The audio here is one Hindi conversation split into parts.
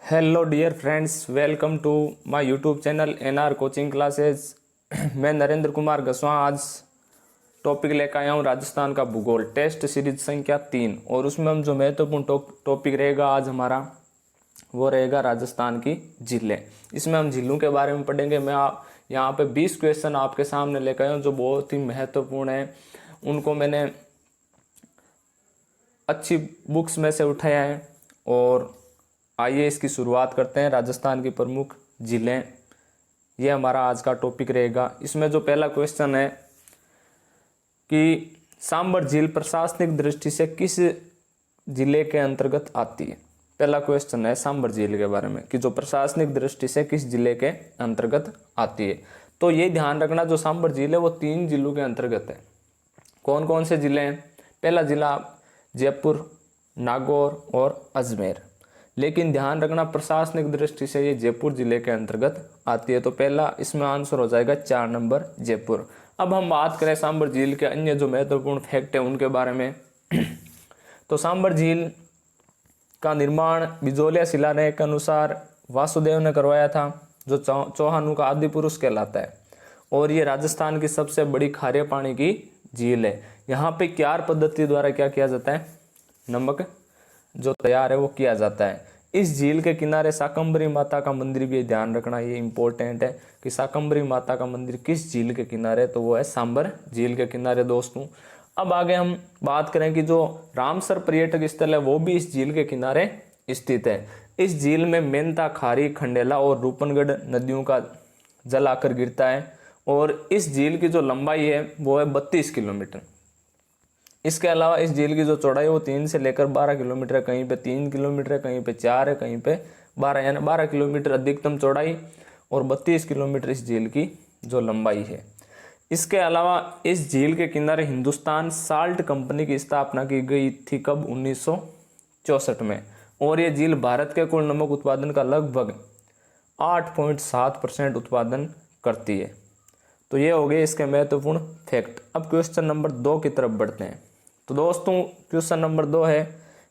Hello dear friends, welcome to my YouTube channel NR coaching classes. मैं नरेंद्र कुमार गसवा आज टॉपिक लेकर आया हूँ राजस्थान का भूगोल टेस्ट सीरीज संख्या 3। और उसमें हम जो महत्वपूर्ण टॉपिक रहेगा आज हमारा वो रहेगा राजस्थान की झीलें। इसमें हम झीलों के बारे में पढ़ेंगे। मैं यहाँ पे 20 क्वेश्चन आपके सामने लेकर आया हूँ जो बहुत ही महत्वपूर्ण है। उनको मैंने अच्छी बुक्स में से उठाया है। और आइए इसकी शुरुआत करते हैं। राजस्थान की प्रमुख झीलें, ये हमारा आज का टॉपिक रहेगा। इसमें जो पहला क्वेश्चन है कि सांबर झील प्रशासनिक दृष्टि से किस जिले के अंतर्गत आती है। पहला क्वेश्चन है सांबर झील के बारे में कि जो प्रशासनिक दृष्टि से किस जिले के अंतर्गत आती है। तो ये ध्यान रखना, जो सांबर झील है वो 3 जिलों के अंतर्गत है। कौन कौन से जिले हैं? पहला जिला जयपुर, नागौर और अजमेर। लेकिन ध्यान रखना, प्रशासनिक दृष्टि से ये जयपुर जिले के अंतर्गत आती है। तो पहला इसमें आंसर हो जाएगा 4 नंबर जयपुर। अब हम बात करें सांबर झील के अन्य जो महत्वपूर्ण फैक्ट है उनके बारे में। तो सांबर झील का निर्माण बिजोलिया शिलालेख के अनुसार वासुदेव ने करवाया था, जो चौहानों का आदि पुरुष कहलाता है। और ये राजस्थान की सबसे बड़ी खारे पानी की झील है। यहाँ पे क्यार पद्धति द्वारा क्या किया जाता है? नमक जो तैयार है वो किया जाता है। इस झील के किनारे शाकंभरी माता का मंदिर भी, ध्यान रखना ये इंपॉर्टेंट है कि शाकंभरी माता का मंदिर किस झील के किनारे, तो वो है सांबर झील के किनारे दोस्तों। अब आगे हम बात करें कि जो रामसर पर्यटक स्थल है वो भी इस झील के किनारे स्थित है। इस झील में मेंता, खारी, खंडेला और रूपनगढ़ नदियों का जल आकर गिरता है। और इस झील की जो लंबाई है वो है 32 किलोमीटर। इसके अलावा इस झील की जो चौड़ाई है वो 3 से लेकर 12 किलोमीटर है। कहीं पे 3 किलोमीटर है, कहीं पे 4 है, कहीं पे 12, यानी 12 किलोमीटर अधिकतम चौड़ाई और 32 किलोमीटर इस झील की जो लंबाई है। इसके अलावा इस झील के किनारे हिंदुस्तान साल्ट कंपनी की स्थापना की गई थी कब? 1964 में। और ये झील भारत के कुल नमक उत्पादन का लगभग 8.7% उत्पादन करती है। तो ये हो गए इसके महत्वपूर्ण फैक्ट। अब क्वेश्चन नंबर 2 की तरफ बढ़ते हैं। तो दोस्तों क्वेश्चन नंबर 2 है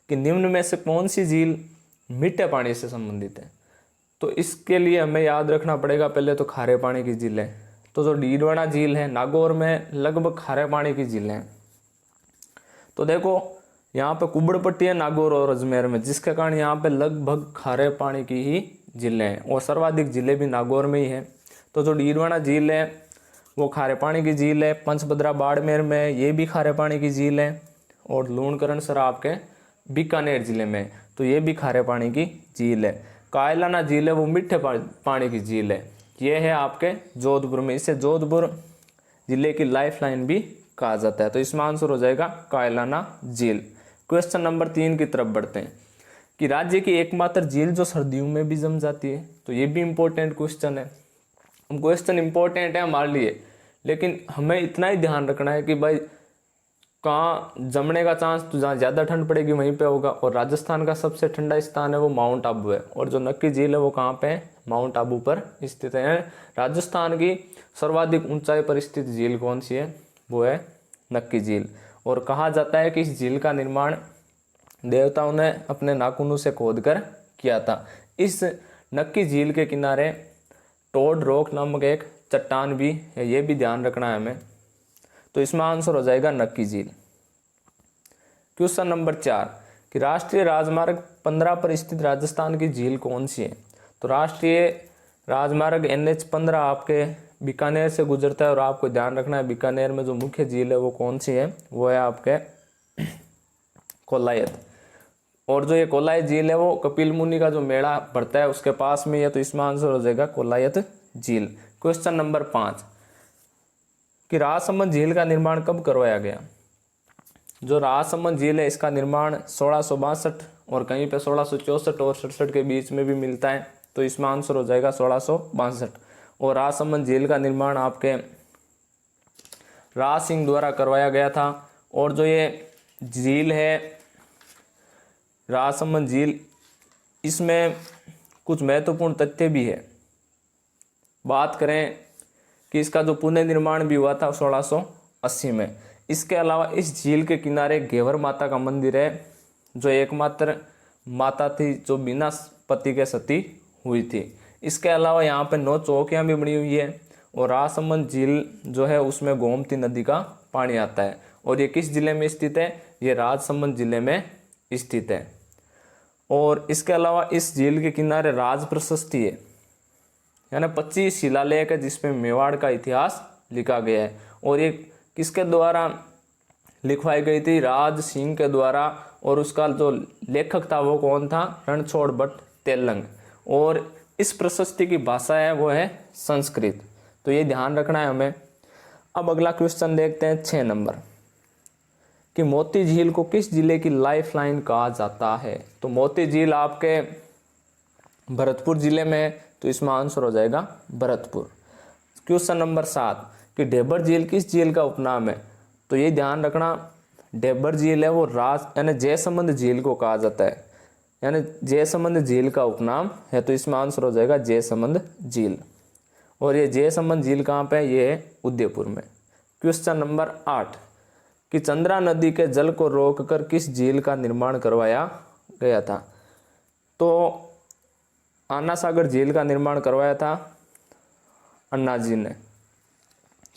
कि निम्न में से कौन सी झील मीठे पानी से संबंधित है। तो इसके लिए हमें याद रखना पड़ेगा पहले तो खारे पानी की झील है। तो जो डीडवाना झील है नागौर में लगभग खारे पानी की झील है। तो देखो यहाँ पे कुबड़पट्टी है नागौर और अजमेर में, जिसके कारण यहाँ पे लगभग खारे पानी की ही झीलें हैं। और सर्वाधिक झीलें भी नागौर में ही है। तो जो डीडवाना झील है वो खारे पानी की झील है। पंचभद्रा बाड़मेर में ये भी खारे पानी की झील है। और लूणकरण सर आपके बीकानेर जिले में, तो ये भी खारे पानी की झील है। कायलाना झील है वो मीठे पानी की झील है। ये है आपके जोधपुर में। इसे जोधपुर जिले की लाइफ लाइन भी कहा जाता है। तो इसमें आंसर हो जाएगा कायलाना झील। क्वेश्चन नंबर 3 की तरफ बढ़ते हैं कि राज्य की एकमात्र झील जो सर्दियों में भी जम जाती है। तो ये भी इंपॉर्टेंट क्वेश्चन है। क्वेश्चन इंपॉर्टेंट है हमारे लिए, लेकिन हमें इतना ही ध्यान रखना है कि भाई कहाँ जमने का चांस, तो जहाँ ज़्यादा ठंड पड़ेगी वहीं पे होगा। और राजस्थान का सबसे ठंडा स्थान है वो माउंट आबू है। और जो नक्की झील है वो कहाँ पे है? माउंट आबू पर स्थित है। राजस्थान की सर्वाधिक ऊंचाई पर स्थित झील कौन सी है? वो है नक्की झील। और कहा जाता है कि इस झील का निर्माण देवताओं ने अपने नाखूनों से खोद कर किया था। इस नक्की झील के किनारे टोड रॉक नामक एक चट्टान भी है, ये भी ध्यान रखना है हमें। तो इसमें आंसर हो जाएगा नक्की झील। क्वेश्चन नंबर 4 कि राष्ट्रीय राजमार्ग 15 पर स्थित राजस्थान की झील कौन सी है। तो राष्ट्रीय राजमार्ग NH 15 आपके बीकानेर से गुजरता है। और आपको ध्यान रखना है बीकानेर में जो मुख्य झील है वो कौन सी है? वो है आपके कोलायत। और जो ये कोलायत झील है वो कपिल मुनि का जो मेला पड़ता है उसके पास में है। तो इसमें आंसर हो जाएगा कोलायत झील। क्वेश्चन नंबर 5 कि राजसमंद झील का निर्माण कब करवाया गया। जो राजसमंद झील है इसका निर्माण 1662 और कहीं पे 1664 और 67 के बीच में भी मिलता है। तो इसमें आंसर हो जाएगा 1662। और राजसमंद झील का निर्माण आपके राज सिंह द्वारा करवाया गया था। और जो ये झील है राजसमंद झील, इसमें कुछ महत्वपूर्ण तथ्य भी है। बात करें कि इसका जो पुनर्निर्माण भी हुआ था 1680 में। इसके अलावा इस झील के किनारे घेवर माता का मंदिर है, जो एकमात्र माता थी जो बिना पति के सती हुई थी। इसके अलावा यहाँ पे 9 चौकियाँ भी बनी हुई है और राजसमंद झील जो है उसमें गोमती नदी का पानी आता है और ये किस जिले में स्थित है, ये राजसमंद जिले में स्थित है। और इसके अलावा इस झील के किनारे राज प्रशस्ति है, यानी 25 शिलालेख है जिसमें मेवाड़ का इतिहास लिखा गया है और ये किसके द्वारा लिखवाई गई थी, राज सिंह के द्वारा। और उसका जो लेखक था वो कौन था, रणछोड़ भट्ट तेलंग। और इस प्रशस्ति की भाषा है वो है संस्कृत, तो ये ध्यान रखना है हमें। अब अगला क्वेश्चन देखते हैं 6 नंबर कि मोती झील को किस जिले की लाइफ लाइन कहा जाता है। तो मोती झील आपके भरतपुर जिले में है, तो इसमें आंसर हो जाएगा भरतपुर। क्वेश्चन नंबर 7 कि ढेबर झील किस झील का उपनाम है। तो ये ध्यान रखना, ढेबर झील है वो यानी जयसमंद झील को कहा जाता है, यानी जयसमंद झील का उपनाम है, तो इसमें आंसर हो जाएगा जयसमंद झील। और ये जयसमंद झील कहाँ पे है, ये है उदयपुर में। क्वेश्चन नंबर 8 कि चंद्रा नदी के जल को रोककर किस झील का निर्माण करवाया गया था। तो अन्ना सागर झील का निर्माण करवाया था अन्ना जी ने,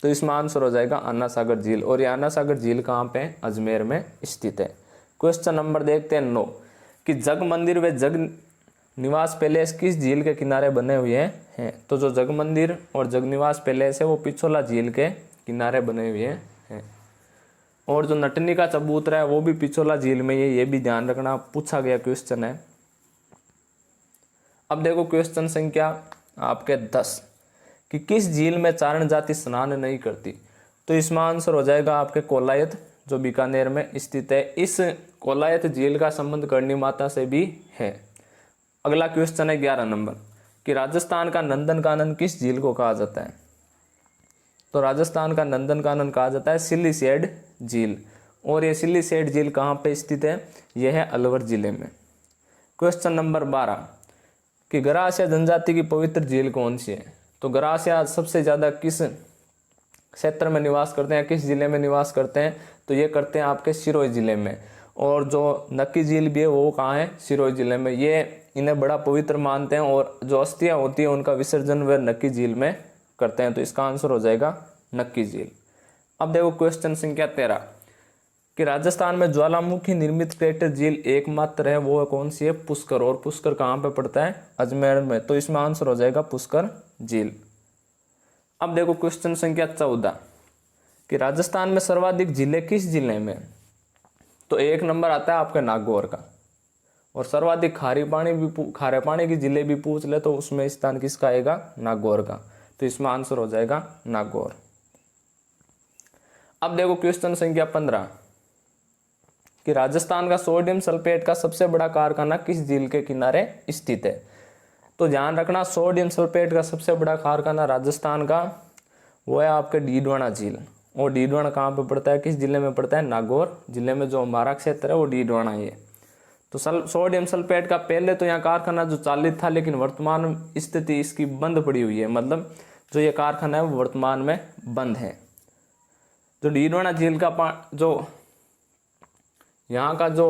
तो इसमें आंसर हो जाएगा अन्ना सागर झील। और ये अन्ना सागर झील कहाँ पे है, अजमेर में स्थित है। क्वेश्चन नंबर देखते हैं 9 कि जग मंदिर व जग निवास पैलेस किस झील के किनारे बने हुए हैं। तो जो जग मंदिर और जग निवास पैलेस है वो पिछोला झील के किनारे बने हुए हैं। और जो नटनी का चबूतरा है वो भी पिछोला झील में ये भी ध्यान रखना, पूछा गया क्वेश्चन है। अब देखो क्वेश्चन संख्या आपके 10 कि किस झील में चारण जाति स्नान नहीं करती। तो इसमें आंसर हो जाएगा आपके कोलायत जो बीकानेर में स्थित है। इस कोलायत झील का संबंध करणी माता से भी है। अगला क्वेश्चन है 11 नंबर कि राजस्थान का नंदनकानन किस झील को कहा जाता है। तो राजस्थान का नंदनकानन कहा जाता है सिल्लीसेड झील। और ये सिल्लीसेड झील कहाँ पे स्थित है, यह है अलवर जिले में। क्वेश्चन नंबर 12 कि गरासिया जनजाति की पवित्र झील कौन सी है। तो गरासिया सबसे ज़्यादा किस क्षेत्र में निवास करते हैं, किस जिले में निवास करते हैं। तो ये करते हैं आपके सिरोही जिले में। और जो नक्की झील भी है वो कहाँ है, सिरोही जिले में। ये इन्हें बड़ा पवित्र मानते हैं और जो अस्थियाँ होती हैं उनका विसर्जन वे नक्की झील में करते हैं, तो इसका आंसर हो जाएगा नक्की झील। अब देखो क्वेश्चन संख्या 13 कि राजस्थान में ज्वालामुखी निर्मित क्रेटर झील एकमात्र है, वो कौन सी है, पुष्कर। और पुष्कर कहाँ पे पड़ता है, अजमेर में, तो इसमें आंसर हो जाएगा पुष्कर झील। अब देखो क्वेश्चन संख्या 14 कि राजस्थान में सर्वाधिक झीलें किस जिले में। तो 1 नंबर आता है आपके नागौर का। और सर्वाधिक खारे पानी की जिले भी पूछ ले तो उसमें स्थान किसका आएगा, नागौर का, तो इसमें आंसर हो जाएगा नागौर। अब देखो क्वेश्चन संख्या 15 कि राजस्थान का सोडियम सल्फेट का सबसे बड़ा कारखाना किस झील के किनारे स्थित है। तो ध्यान रखना, सोडियम सल्फेट का सबसे बड़ा कारखाना राजस्थान का वो है आपके डीडवाना झील। और डीडवाना कहाँ पे पड़ता है, किस जिले में पड़ता है, नागौर जिले में। जो हमारा क्षेत्र है वो डीडवाना ही है। तो सोडियम सल्फेट का पहले तो यहाँ कारखाना जो चालित था, लेकिन वर्तमान स्थिति इसकी बंद पड़ी हुई है, मतलब जो ये कारखाना है वो वर्तमान में बंद है। जो डीडवाना झील का जो यहाँ का जो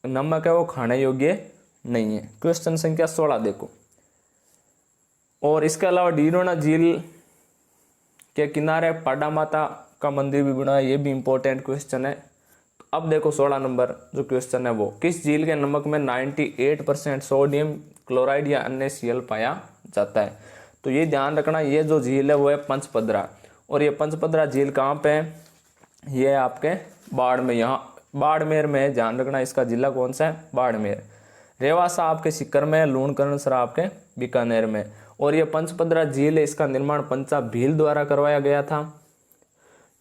नमक है वो खाने योग्य नहीं है। क्वेश्चन संख्या 16 देखो। और इसके अलावा डीडवाना झील के किनारे पाडा माता का मंदिर भी बना है, ये भी इंपॉर्टेंट क्वेश्चन है। तो अब देखो 16 नंबर जो क्वेश्चन है वो, किस झील के नमक में 98% सोडियम क्लोराइड या अन्य Cl पाया जाता है। तो ये ध्यान रखना, ये जो झील है वो है पंचपदरा। और ये पंचपदरा झील कहाँ पे है, ये है आपके बाड़मेर, यहाँ बाड़मेर में है। ध्यान रखना, इसका जिला कौन सा है, बाड़मेर। रेवासा आपके सीकर में, लूणकरणसरा आपके बीकानेर में। और ये पंचपदरा झील है, इसका निर्माण पंचा भील द्वारा करवाया गया था।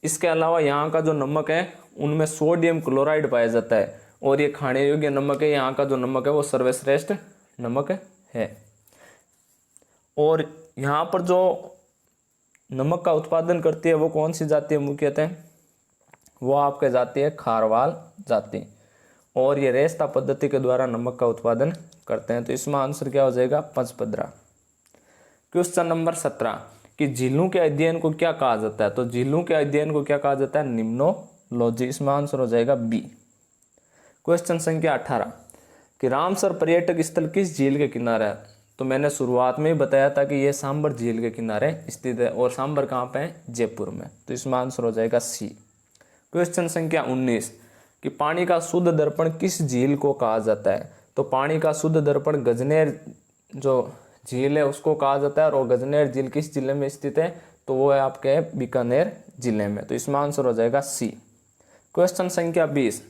इसके अलावा यहाँ का जो नमक है उनमें सोडियम क्लोराइड पाया जाता है और ये खाने योग्य नमक है। यहाँ का जो नमक है वो सर्वश्रेष्ठ नमक है। और यहाँ पर जो नमक का उत्पादन करती है वो कौन सी जाति है मुख्यतः, वो आपके जाति है खारवाल जाति। और ये रेस्ता पद्धति के द्वारा नमक का उत्पादन करते हैं, तो इसमें आंसर क्या हो जाएगा, पंचपदरा। क्वेश्चन नंबर 17 कि झीलों के अध्ययन को क्या कहा जाता है। तो झीलों के अध्ययन को क्या कहा जाता है, निम्नोलॉजी। इसमें आंसर हो जाएगा बी। क्वेश्चन संख्या 18 कि रामसर पर्यटक स्थल किस झील के किनारे है। तो मैंने शुरुआत में ही बताया था कि ये सांबर झील के किनारे स्थित है, और सांबर कहाँ पे है, जयपुर में। तो इसमें आंसर हो जाएगा सी। क्वेश्चन संख्या 19 कि पानी का शुद्ध दर्पण किस झील को कहा जाता है। तो पानी का शुद्ध दर्पण गजनेर जो झील है उसको कहा जाता है, और गजनेर झील किस जिले में स्थित है, तो वो है आपके बीकानेर जिले में। तो इसमें आंसर हो जाएगा सी। क्वेश्चन संख्या 20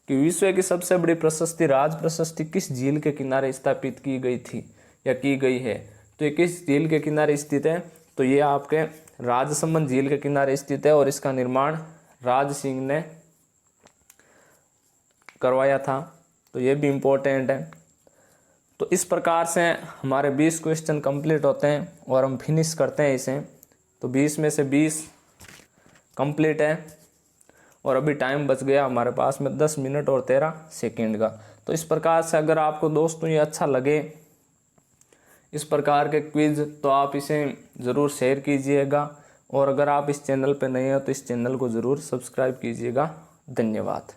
कि विश्व की सबसे बड़ी प्रशस्ति राज प्रशस्ति किस झील के किनारे स्थापित की गई थी या की गई है। तो ये किस झील के किनारे स्थित है, तो ये आपके राजसमंद झील के किनारे स्थित है, और इसका निर्माण राज सिंह ने करवाया था। तो ये भी इम्पोर्टेंट है। तो इस प्रकार से हमारे 20 क्वेश्चन कंप्लीट होते हैं और हम फिनिश करते हैं इसे। तो 20 में से 20 कंप्लीट है, और अभी टाइम बच गया हमारे पास में 10 मिनट और 13 सेकेंड का। तो इस प्रकार से अगर आपको दोस्तों ये अच्छा लगे इस प्रकार के क्विज, तो आप इसे ज़रूर शेयर कीजिएगा, और अगर आप इस चैनल पर नए हो तो इस चैनल को ज़रूर सब्सक्राइब कीजिएगा। धन्यवाद।